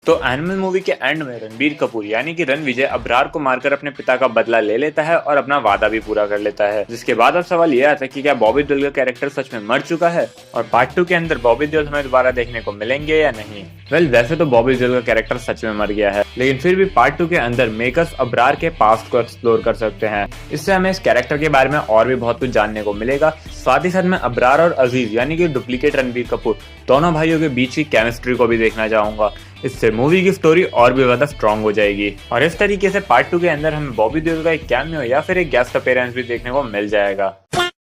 तो animal movie के and में रणबीर कपूर यानी कि रणविजय अबरार को मारकर अपने पिता का बदला ले लेता है और अपना वादा भी पूरा कर लेता है। जिसके बाद अब सवाल यह आता है कि क्या बॉबी देओल का कैरेक्टर सच में मर चुका है और पार्ट 2 के अंदर बॉबी देओल हमें दोबारा देखने को मिलेंगे या नहीं। वैसे तो बॉबी देओल का कैरेक्टर सच में मर गया है, लेकिन फिर भी पार्ट 2 के अंदर मेकर्स अबरार के पास्ट को एक्सप्लोर कर सकते हैं। इससे हमें इस कैरेक्टर के बारे में और भी बहुत कुछ जानने को मिलेगा। साथ ही साथ मैं अबरार और अजीज यानी कि डुप्लीकेट रणबीर कपूर दोनों भाइयों के बीच की केमिस्ट्री को भी देखना चाहूंगा। इससे मूवी की स्टोरी और भी ज्यादा स्ट्रॉन्ग हो जाएगी और इस तरीके से पार्ट 2 के अंदर हमें बॉबी देओल का एक कैमियो या फिर एक गेस्ट अपीयरेंस भी देखने को मिल जाएगा।